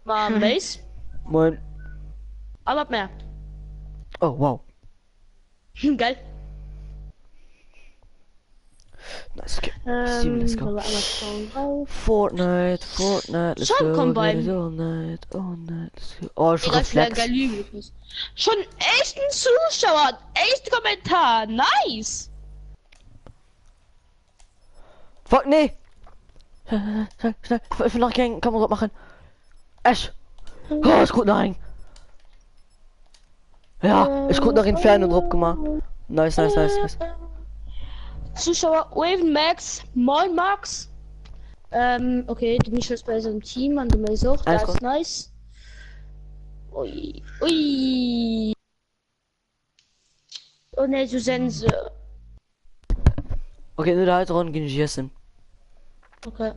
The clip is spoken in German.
Mal Mace. Moin. Aber mehr. Oh, wow. Geil. Nice. Okay. Steven, let's go. Wollen wir einmal schauen. Auf. Fortnite, let's Schon go. Combine. All night, all night, let's go. Oh, schon Egal, vielleicht Reflex. geil übel ist. Schon echt ein Zuschauer. Echt Kommentar. Nice. Fuck, nee. Schnell, schnell. Ich will nachgehen. Kamera machen. Ash. Oh, ist gut, nein. Ja, ist gut nach Inferno drauf gemacht. Nice, nice, nice, nice. Zuschauer Raven Max. Moin Max. Okay, du bist jetzt bei so einem Team an der Sucht. Alles Das gut. ist nice. Ui. Ui. Oh ne, so Sense. Okay, nur da halt dran gehen, schießen. Okay.